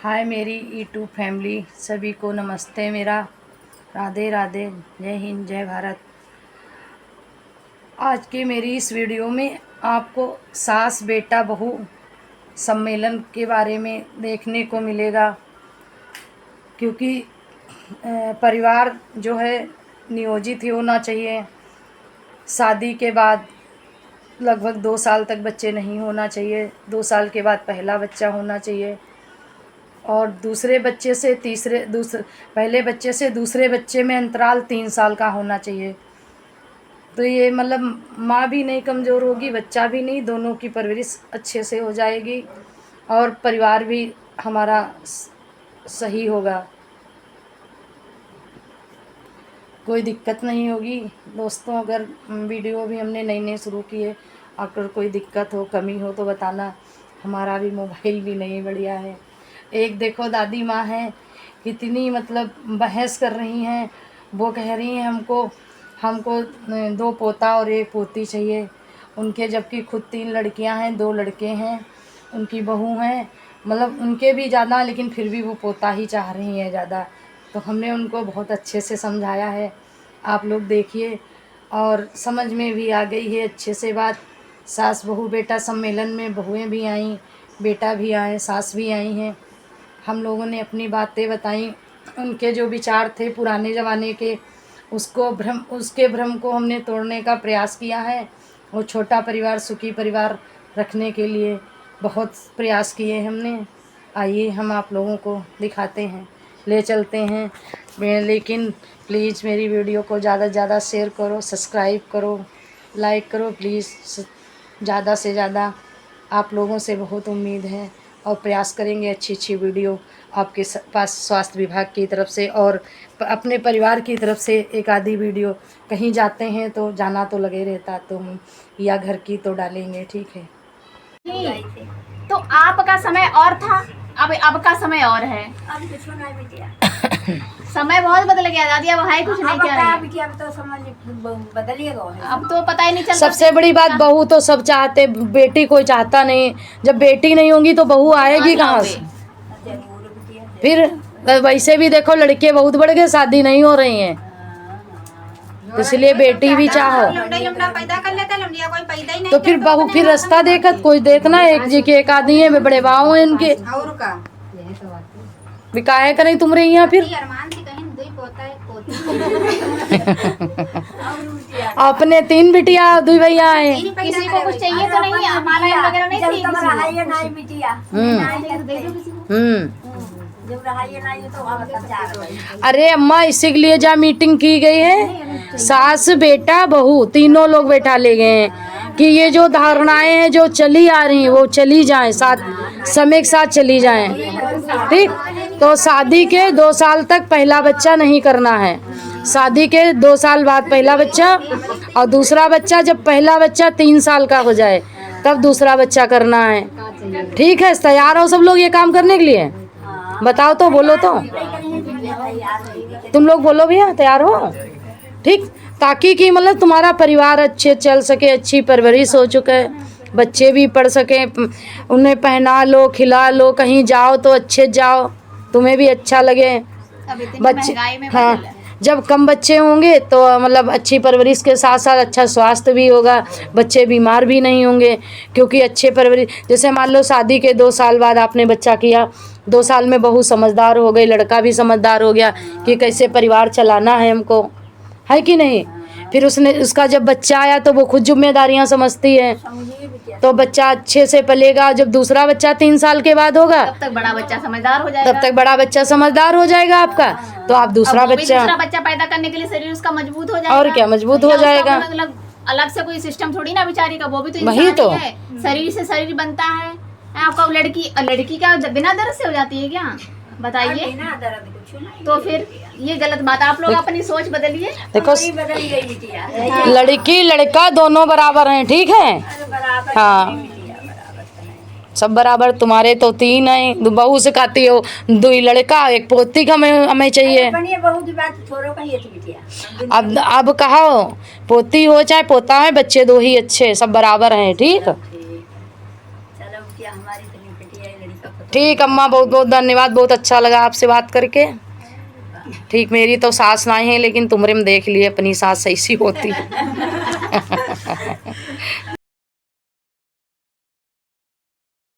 हाय मेरी YouTube family, सभी को नमस्ते मेरा। राधे राधे, जय हिंद, जय भारत। आज के मेरी इस वीडियो में आपको सास बेटा बहू सम्मेलन के बारे में देखने को मिलेगा, क्योंकि परिवार जो है नियोजित ही होना चाहिए। शादी के बाद लगभग 2 साल तक बच्चे नहीं होना चाहिए। 2 साल के बाद पहला बच्चा होना चाहिए और पहले बच्चे से दूसरे बच्चे में अंतराल 3 साल का होना चाहिए। तो ये मतलब माँ भी नहीं कमज़ोर होगी, बच्चा भी नहीं, दोनों की परवरिश अच्छे से हो जाएगी और परिवार भी हमारा सही होगा, कोई दिक्कत नहीं होगी। दोस्तों, अगर वीडियो भी हमने नई नई शुरू की है, अगर कोई दिक्कत हो, कमी हो तो बताना। हमारा भी मोबाइल भी नहीं बढ़िया है। एक देखो दादी माँ हैं, कितनी मतलब बहस कर रही हैं। वो कह रही हैं हमको 2 पोता और 1 पोती चाहिए उनके, जबकि खुद 3 लड़कियां हैं, 2 लड़के हैं, उनकी बहू हैं, मतलब उनके भी ज़्यादा, लेकिन फिर भी वो पोता ही चाह रही हैं ज़्यादा। तो हमने उनको बहुत अच्छे से समझाया है, आप लोग देखिए, और समझ में भी आ गई है अच्छे से बात। सास बहू बेटा सम्मेलन में बहुएं भी आईं, बेटा भी आए, सास भी आई हैं। हम लोगों ने अपनी बातें बताई, उनके जो विचार थे पुराने ज़माने के, उसके भ्रम को हमने तोड़ने का प्रयास किया है और छोटा परिवार, सुखी परिवार रखने के लिए बहुत प्रयास किए हमने। आइए हम आप लोगों को दिखाते हैं, ले चलते हैं। लेकिन प्लीज़ मेरी वीडियो को ज़्यादा से ज़्यादा शेयर करो, सब्सक्राइब करो, लाइक करो प्लीज़। ज़्यादा से ज़्यादा आप लोगों से बहुत उम्मीद है और प्रयास करेंगे अच्छी अच्छी वीडियो आपके पास स्वास्थ्य विभाग की तरफ से और अपने परिवार की तरफ से। एक आधी वीडियो कहीं जाते हैं तो जाना तो लगे रहता, तो हम या घर की तो डालेंगे, ठीक है। तो आपका समय और था, अब का समय और है। अब कुछ नहीं बिटिया, समय बहुत बदल गया दादी, अब है कुछ नहीं क्या है। बिटिया अब तो समझ बदलिएगा। अब तो पता ही नहीं चलता। सबसे बड़ी बात, बहू तो सब चाहते, बेटी कोई चाहता नहीं। जब बेटी नहीं होगी तो बहू आएगी कहाँ से? जरूर बिटिया। फिर वैसे भी देखो लड़के बहुत बढ़ गए, शादी नहीं हो रही हैं, तो इसलिए बेटी भी चाहो पैदा कर लेता, लौंडिया कोई पैदा ही नहीं। तो फिर बहू, फिर रास्ता देखत कोई देखना। एक जी के एक आदमी है, बड़े भाव हैं इनके, और का बिकाए करें तुम रही हैं। फिर अरमान से कहीं दुई पोता है पोती। अपने 3 बिटिया 2 भैया हैं। किसी को कुछ चाहिए तो नहीं, हमारा वगैरह नहीं चाहिए नहीं बिटिया। जब रहाइए नहीं तो हम समझा। अरे अम्मा, इसी के लिए जहाँ मीटिंग की गई है, सास बेटा बहू तीनों लोग बैठा ले गए हैं कि ये जो धारणाएं हैं जो चली आ रही हैं वो चली जाएं, साथ समय के साथ चली जाएं, ठीक। तो शादी के 2 साल तक पहला बच्चा नहीं करना है। शादी के 2 साल बाद पहला बच्चा, और दूसरा बच्चा जब पहला बच्चा 3 साल का हो जाए तब दूसरा बच्चा करना है, ठीक है। तैयार हो सब लोग ये काम करने के लिए? बताओ तो, बोलो तो, तुम लोग बोलो भैया, तैयार हो? ठीक, ताकि कि मतलब तुम्हारा परिवार अच्छे चल सके, अच्छी परवरिश हो चुका है, बच्चे भी पढ़ सके, उन्हें पहना लो, खिला लो, कहीं जाओ तो अच्छे जाओ, तुम्हें भी अच्छा लगे। बच्चे, हाँ, जब कम बच्चे होंगे तो मतलब अच्छी परवरिश के साथ साथ अच्छा स्वास्थ्य भी होगा, बच्चे बीमार भी नहीं होंगे, क्योंकि अच्छे परवरिश। जैसे मान लो शादी के 2 साल बाद आपने बच्चा किया, 2 साल में बहू समझदार हो गई, लड़का भी समझदार हो गया कि कैसे परिवार चलाना है हमको, है कि नहीं। फिर उसका जब बच्चा आया तो वो खुद जिम्मेदारियां समझती है, तो बच्चा अच्छे से पलेगा। जब दूसरा बच्चा 3 साल के बाद होगा तब तक बड़ा बच्चा समझदार हो जाएगा। तब तक बड़ा बच्चा समझदार हो जाएगा आपका, तो आप दूसरा बच्चा पैदा करने के लिए शरीर उसका मजबूत हो जाएगा। और क्या, मजबूत हो जाएगा। अलग से कोई सिस्टम थोड़ी ना बेचारी का, वो भी तो वही तो है। शरीर से शरीर बनता है। आपका लड़की क्या बिना दर्द से हो जाती है क्या? बताइए। तो फिर ये गलत बात, आप लोग अपनी सोच बदलिए। देखो, लड़की लड़का दोनों बराबर हैं, ठीक है। हाँ, सब बराबर। तुम्हारे तो 3 हैं, बहू से खाती हो 2 लड़का, 1 पोती का हमें चाहिए। अब कहो, पोती हो चाहे पोता है, बच्चे 2 ही अच्छे, सब बराबर हैं, ठीक। चलो हमारी ठीक अम्मा, बहुत बहुत धन्यवाद, बहुत अच्छा लगा आपसे बात करके। ठीक, मेरी तो सास ना है, लेकिन तुमरे में देख लिए अपनी सास ऐसी होती।